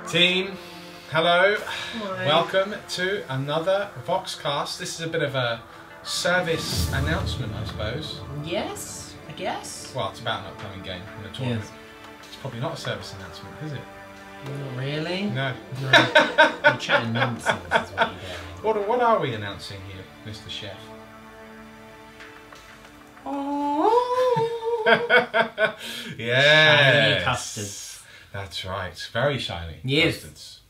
Team, hello. Hi. Welcome to another Voxcast. This is a bit of a service announcement, I suppose. Yes, I guess. Well, it's about an upcoming game in the tournament. Yes. It's probably not a service announcement, is it? Not really. No. No. You're chatting nonsense is what you're doing. What are we announcing here, Mr. Chef? Yes. Shiny custards. That's right. Very shiny Yes. custards.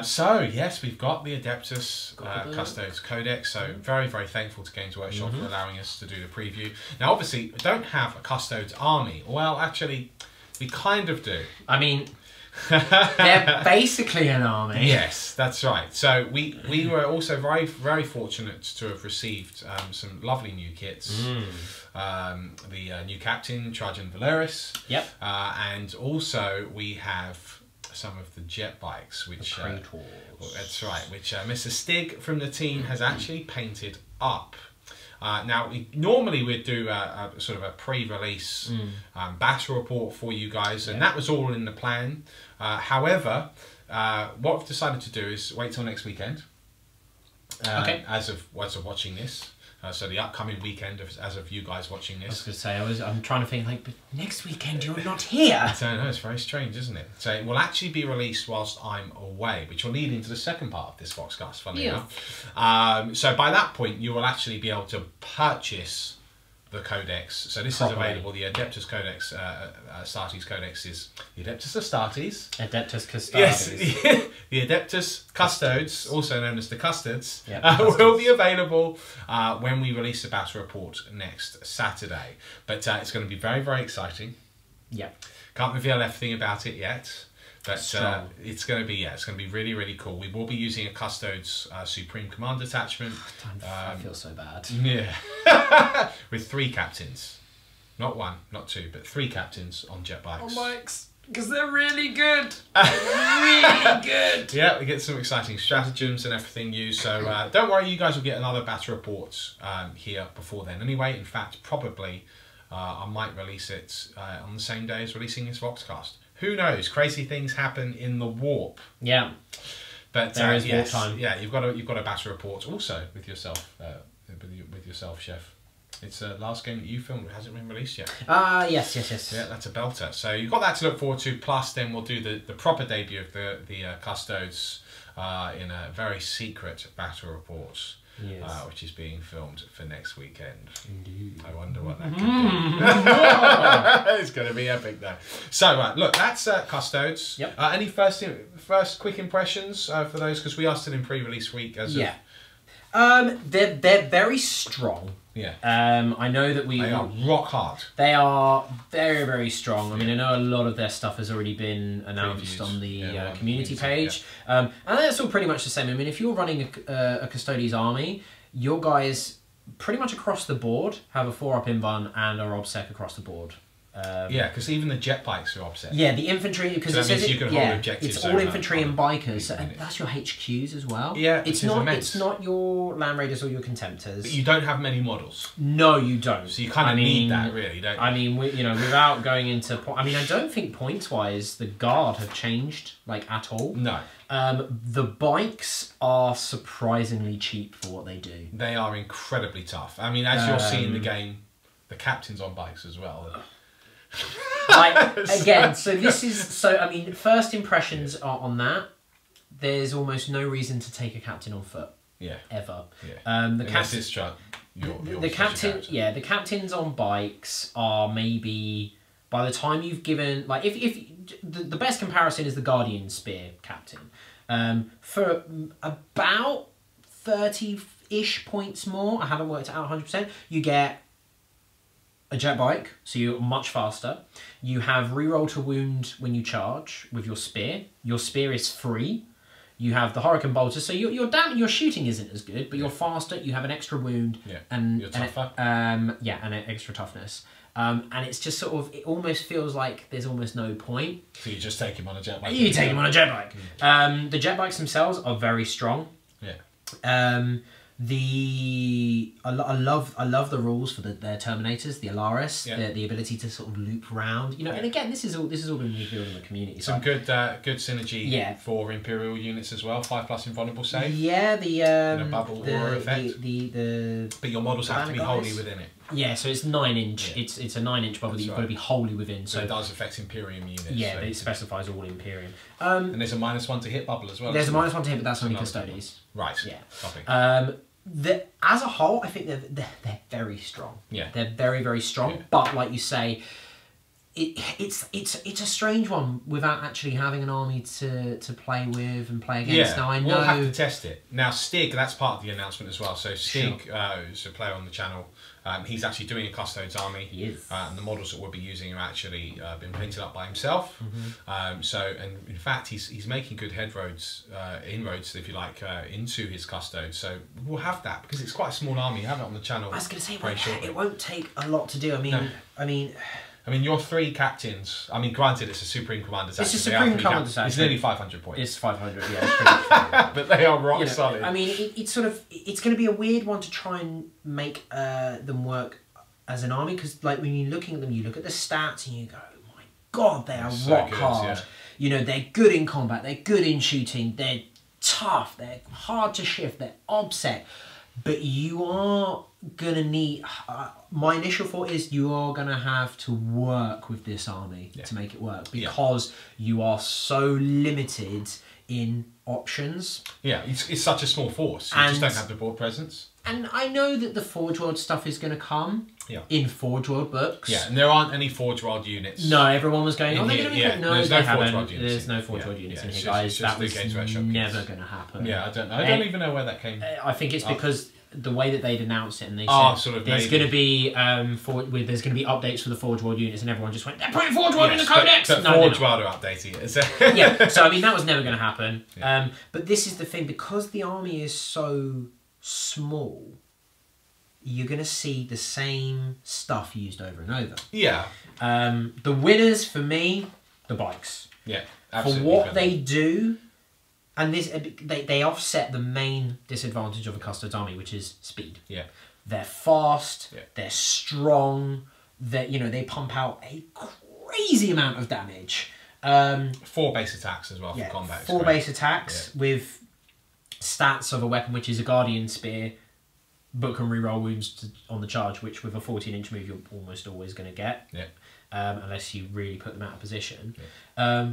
So, yes, we've got the Adeptus Custodes Codex, so very, very thankful to Games Workshop for allowing us to do the preview. Now, obviously, we don't have a Custodes army. Well, actually, we kind of do. I mean, they're basically an army. Yes, that's right. So we were also very, very fortunate to have received some lovely new kits. The new captain, Trajan Valeris. Yep. And also we have some of the jet bikes, which that's right, which Mr. Stig from the team has actually painted up. Now, normally we'd do a sort of a pre-release battle report for you guys, and that was all in the plan. However, what we've decided to do is wait till next weekend, as of watching this. So the upcoming weekend, as of you guys watching this. I was going to say, I'm trying to think, like, but next weekend you're not here. I don't know, it's very strange, isn't it? So it will actually be released whilst I'm away, which will lead into the second part of this Voxcast, funnily enough. So by that point, you will actually be able to purchase the Codex. So this is available, the Adeptus Codex, Astartes Codex is the Adeptus Astartes. Adeptus Custodes. Yes, the Adeptus Custodes, also known as the Custodes, Yeah, will be available when we release the battle report next Saturday. But it's going to be very, very exciting. Yeah. Can't reveal everything about it yet. But it's going to be really, really cool. We will be using a Custodes Supreme Command attachment. I feel so bad. Yeah. With 3 captains. Not 1, not 2, but 3 captains on jet bikes. On bikes. Because they're really good. Really good. Yeah, we get some exciting stratagems and everything used. So don't worry, you guys will get another battle report here before then. Anyway, in fact, probably I might release it on the same day as releasing this Voxcast. Who knows? Crazy things happen in the warp. Yeah. But there is yes, warp time. Yeah, you've got a battle report also with yourself, Chef. It's the last game that you filmed. It hasn't been released yet. Yes. Yeah, that's a belter. So you've got that to look forward to. Plus, then we'll do the proper debut of the Custodes in a very secret battle report. Yes. Which is being filmed for next weekend. Indeed. I wonder what that could be. It's going to be epic though. So look, that's Custodes. Yep. Any first quick impressions for those, because we are still in pre-release week as of... They're very strong. Yeah. I know that they are rock hard. They are very, very strong. I mean, I know a lot of their stuff has already been announced on the community page. And that's all pretty much the same. I mean, if you're running a Custodes army, your guys pretty much across the board have a 4-up invuln and are obsec across the board. Yeah, because even the jet bikes are obsec. Yeah, the infantry, because so that means you can hold objectives. It's all infantry and bikers, and that's your HQs as well. Yeah, it's not your land raiders or your contemptors. But you don't have many models. No, you don't. So you kind of need that, really, don't you? I mean, without going into, I mean, I don't think points wise the guard have changed like at all. No. The bikes are surprisingly cheap for what they do. They are incredibly tough. I mean, as you'll see in the game, the captain's on bikes as well. Like, again, so this is, I mean, first impressions are on that. There's almost no reason to take a captain on foot. Yeah. Ever. Yeah. Unless it's the captains on bikes are maybe, by the time you've given, like, if the best comparison is the Guardian Spear captain. For about 30-ish points more, I haven't worked it out 100%, you get a jet bike, so you're much faster. You have reroll to wound when you charge with your spear. Your spear is free. You have the Hurricane Bolter, so your shooting isn't as good, but you're faster. You have an extra wound, and you're tougher. and an extra toughness. And it's just sort of, it almost feels like there's almost no point. So you just take him on a jet bike. You take him on a jet bike. The jet bikes themselves are very strong. Yeah. I love the rules for their Terminators, the Alaris, the ability to sort of loop around, you know. And again, this is all been revealed in the community. Some good synergy for Imperial units as well. 5+ invulnerable save. Yeah, the bubble aura effect. But your models have to be wholly within it. Yeah, so it's 9-inch. Yeah. It's a 9-inch bubble that you've got to be wholly within. So it does affect Imperium units. Yeah, so it specifies all Imperium. And there's a -1 to hit bubble as well. There's a -1 to hit, but that's only Custodes. Right. Yeah. Copy. As a whole, I think they're very strong. Yeah. They're very, very strong. Yeah. But like you say, it's a strange one without actually having an army to play with and play against. Now I know we'll have to test it. Now Stig, that's part of the announcement as well. So Stig, who's a player on the channel, he's actually doing a Custodes army. He is. And the models that we'll be using are actually been printed up by himself. And in fact, he's making good inroads, if you like, into his Custodes. So we'll have that because it's quite a small army. You have it on the channel. I was going to say it won't take a lot to do. I mean, your 3 captains. I mean, granted, it's a Supreme Commander's action. It's a Supreme Commander's action. It's nearly 500 points. It's 500, yeah. But they are rock solid. I mean, it's going to be a weird one to try and make them work as an army, because like when you're looking at them, you look at the stats and you go, oh my god, they are so rock hard. Yeah. You know, they're good in combat, they're good in shooting, they're tough, they're hard to shift, they're obsec. But you are going to need... my initial thought is you are going to have to work with this army to make it work, because you are so limited in options. Yeah, it's such a small force. You just don't have the board presence. And I know that the Forge World stuff is going to come in Forge World books. Yeah, and there aren't any Forge World units. No, everyone was going, they're going to no, they haven't. Forge World units. There's no Forge World units in here, guys. That was never going to happen. Yeah, I don't know. I don't even know where that came from. I think it's because the way that they'd announced it, and they said sort of there's going to be there's going to be updates for the Forge World units, and everyone just went, they're putting Forge World in the Codex. But Forge World are updating it. Yeah, so I mean that was never going to happen. Yeah. But this is the thing, because the army is so small, you're going to see the same stuff used over and over. Yeah. The winners for me, the bikes. Yeah, absolutely. For what they do. And this, they offset the main disadvantage of a Custodes army, which is speed. Yeah, they're fast, they're strong, they pump out a crazy amount of damage. 4 base attacks as well for combat. 4 base attacks with stats of a weapon, which is a Guardian Spear, but can reroll wounds on the charge, which with a 14-inch move you're almost always going to get. Yeah. Unless you really put them out of position. Yeah.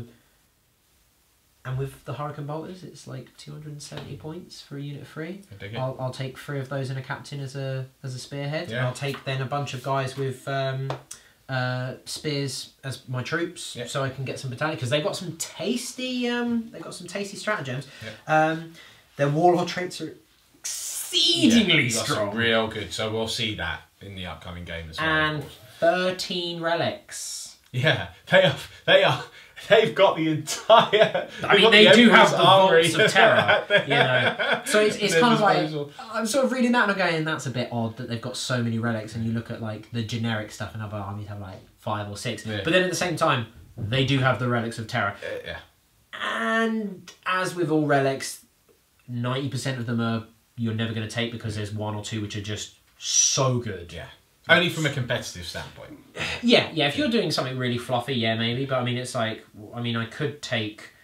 And with the Hurricane Bolters, it's like 270 points for a unit 3. I'll take 3 of those in a captain as a spearhead. Yeah. I'll take then a bunch of guys with spears as my troops, so I can get some battalion, because they've got some tasty stratagems. Yeah. Their warlord traits are exceedingly strong. Real good. So we'll see that in the upcoming game as well. And 13 relics. Yeah, they are. They've got the entire... I mean, they do have the vaults of terror, you know. So it's kind of like... I'm sort of reading that and I'm going, that's a bit odd that they've got so many relics, and you look at like the generic stuff and other armies have like 5 or 6. Yeah. But then at the same time, they do have the relics of terror. Yeah. And as with all relics, 90% of them you're never going to take, because there's 1 or 2 which are just so good. Yeah. Only from a competitive standpoint. Yeah, if you're doing something really fluffy, yeah, maybe. But I mean, it's like, I could take...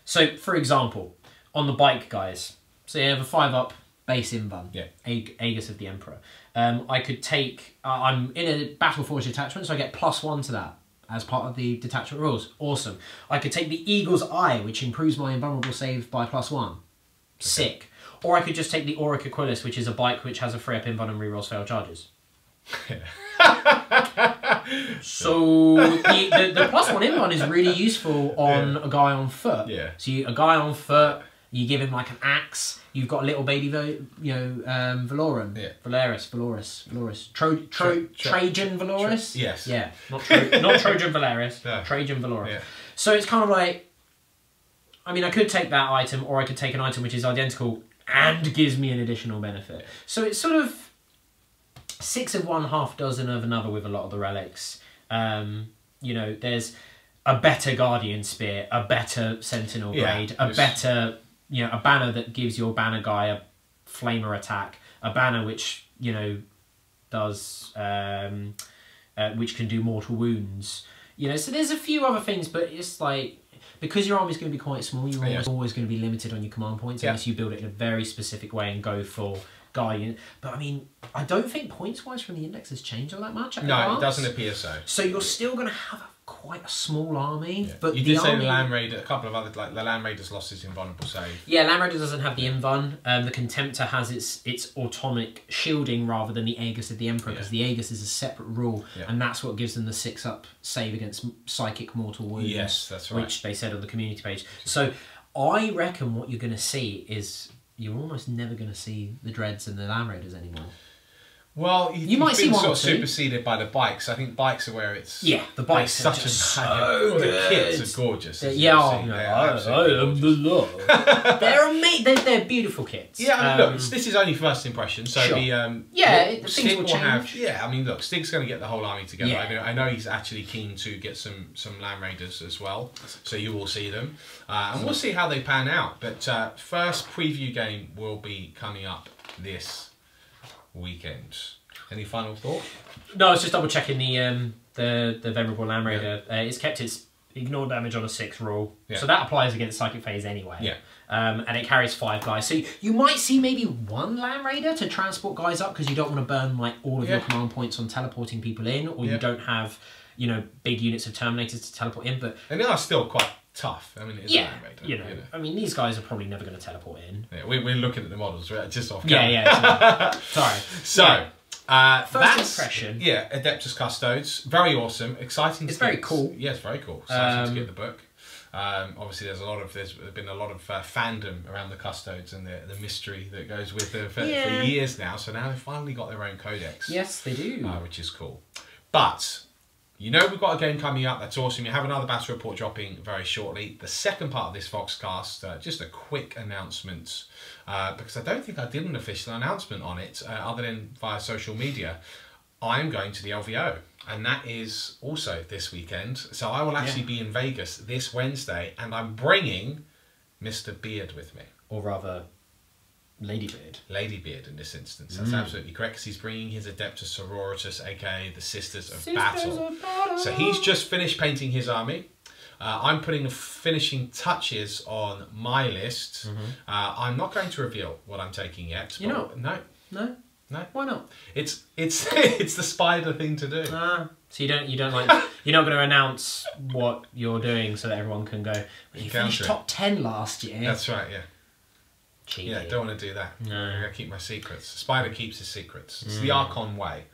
So, for example, on the bike guys, so you have a 5-up base invuln, Aegis of the Emperor. I could take... I'm in a Battleforged detachment, so I get +1 to that as part of the detachment rules. Awesome. I could take the Eagle's Eye, which improves my invulnerable save by +1. Sick. Or I could just take the Auric Aquilus, which is a bike which has a 3-up invuln and rerolls failed charges. So the +1 invuln is really useful on a guy on foot. Yeah. So a guy on foot, you give him like an axe. You've got a little baby, Valorum. Yeah. Valoris. Trajan Valoris. Yes. Yeah. Not Trojan Valeris. No. Trajan Valoris. Yeah. So it's kind of like, I mean, I could take that item, or I could take an item which is identical and gives me an additional benefit. So it's sort of 6 of one, half dozen of another with a lot of the relics. There's a better Guardian Spear, a better Sentinel grade, a better you know, a banner that gives your banner guy a flamer attack, a banner which, you know, does which can do mortal wounds. You know, so there's a few other things, but it's like, because your army's going to be quite small, you're always going to be limited on your command points unless you build it in a very specific way and go for Guardian. But I mean, I don't think points-wise from the index has changed all that much. No, it doesn't appear so. So you're still going to have quite a small army. Yeah. But you did say the Land Raider, a couple of other, like the Land Raider's lost his invulnerable save. Yeah, Land Raider doesn't have the invuln. The Contemptor has its atomic shielding rather than the Aegis of the Emperor, because the Aegis is a separate rule, and that's what gives them the 6-up save against psychic mortal wounds. Yes, that's right. Which they said on the community page. So I reckon what you're going to see is you're almost never going to see the Dreads and the Land Raiders anymore. Well, you might see one sort of superseded by the bikes. I think bikes are where it's the bikes are such just so good. The kits are gorgeous. I am the Lord. They're beautiful kits. Yeah, I mean, look, this is only first impression, so things will change. I mean, look, Stig's going to get the whole army together. I know he's actually keen to get some Land Raiders as well, so you will see them, and we'll see how they pan out. But first preview game will be coming up this weekend. Any final thought? No, I was just double checking the Venerable Land Raider. It's kept its ignore damage on a 6 rule, so that applies against Psychic Phase anyway. Yeah. And it carries 5 guys, so you might see maybe 1 Land Raider to transport guys up because you don't want to burn like all of your command points on teleporting people in, or you don't have, you know, big units of Terminators to teleport in. But and they are still quite tough. I mean, it is Land Raider, you know, I mean, these guys are probably never going to teleport in. Yeah, we're looking at the models, right? Just off camera. Sorry. So, first impression. Yeah, Adeptus Custodes, very awesome, exciting. It's very cool. Yeah, it's very cool. Exciting to get the book. Obviously, there's been a lot of fandom around the Custodes and the mystery that goes with it for years now. So now they've finally got their own codex. Yes, they do. Which is cool. But you know we've got a game coming up. That's awesome. You have another battle report dropping very shortly. The second part of this Voxcast, just a quick announcement, because I don't think I did an official announcement on it, other than via social media. I'm going to the LVO, and that is also this weekend. So I will actually be in Vegas this Wednesday, and I'm bringing Mr. Beard with me. Or rather, Ladybeard. Ladybeard in this instance. That's absolutely correct, because he's bringing his Adeptus Sororitas, aka the Sisters of Battle. So he's just finished painting his army. I'm putting the finishing touches on my list. I'm not going to reveal what I'm taking yet. You know? No. Why not? It's the spider thing to do. So you don't like you're not going to announce what you're doing so that everyone can go, well, you finished top 10 last year. That's right, yeah. Cheeky. Yeah, don't want to do that. No. I'm going to keep my secrets. Spider keeps his secrets. It's the Archon way.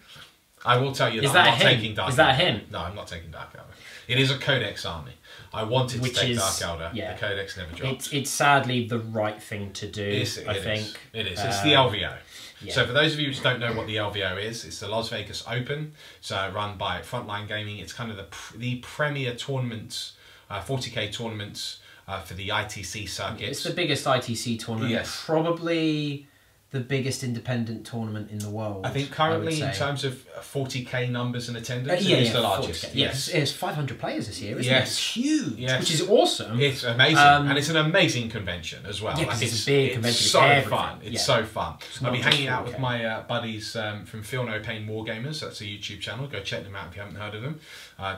I will tell you that I'm not taking Dark Elder. Is that a hint? No, I'm not taking Dark Elder. It is a Codex army. I wanted to take Dark Elder. Yeah. The Codex never dropped. It's sadly the right thing to do, I think. It is. It's the LVO. Yeah. So for those of you who don't know what the LVO is, it's the Las Vegas Open. So run by Frontline Gaming. It's kind of the premier tournament, 40k tournament for the ITC circuit. It's the biggest ITC tournament. Yes. Probably the biggest independent tournament in the world. I think currently in terms of 40k numbers and attendance, it is the largest. Yes, it's 500 players this year, isn't it? It's huge, which is awesome. It's amazing, and it's an amazing convention as well. Yeah, it's a big convention. It's so fun. It's so fun. I'll be hanging out with my buddies from Feel No Pain Wargamers. That's a YouTube channel. Go check them out if you haven't heard of them.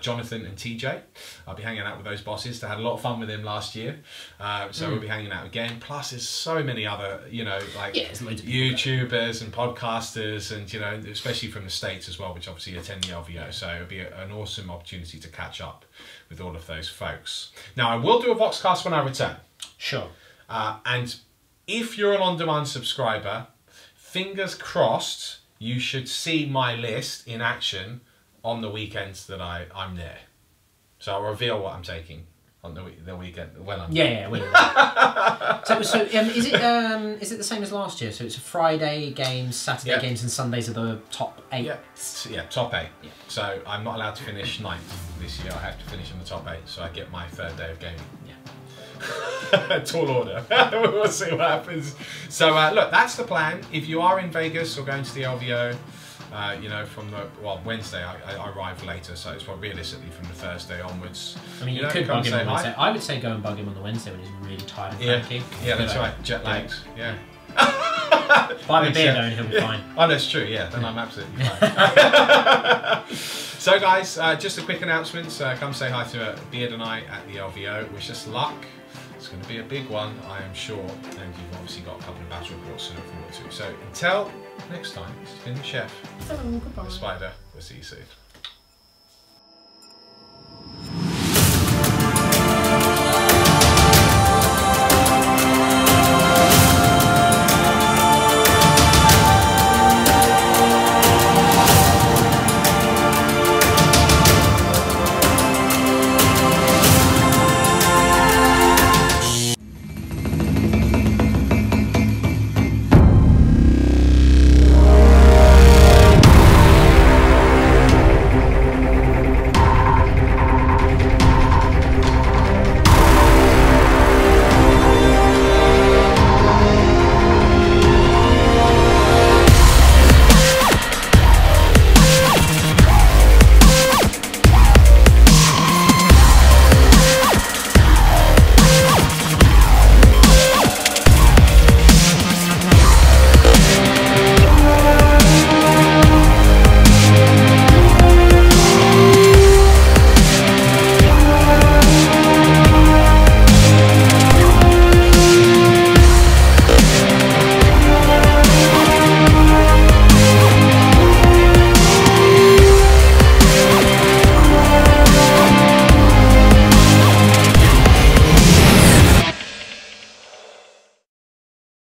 Jonathan and TJ. I'll be hanging out with those bosses. I had a lot of fun with them last year, so we'll be hanging out again. Plus, there's so many other, YouTubers and podcasters, and especially from the States as well, which obviously attend the LVO. So it'll be an awesome opportunity to catch up with all of those folks. Now, I will do a Voxcast when I return. Sure. And if you're an on-demand subscriber, fingers crossed, you should see my list in action on the weekends that I'm there. So I'll reveal what I'm taking on the weekend when I'm there. So is it the same as last year? So it's a Friday games, Saturday games, and Sundays are the top 8. Yeah, top 8. Yeah. So I'm not allowed to finish 9th this year. I have to finish in the top 8, so I get my 3rd day of gaming. Tall order. We'll see what happens. So look, that's the plan. If you are in Vegas or going to the LVO, you know, from the Wednesday. I arrive later, so it's probably realistically from the Thursday onwards. I mean, you could bug him on Wednesday. I would say go and bug him on the Wednesday when he's really tired and cranky. Yeah, that's right. Jet lags. Yeah. Buy him a beer though, and he'll be fine. Oh, that's true. Yeah, then I'm absolutely fine. So, guys, just a quick announcement. Come say hi to Beard and I at the LVO. Wish us luck. It's going to be a big one, I am sure, and you've obviously got a couple of battle reports to look forward to. So until next time, this has been the Chef, Hello, goodbye. the Spider. We'll see you soon.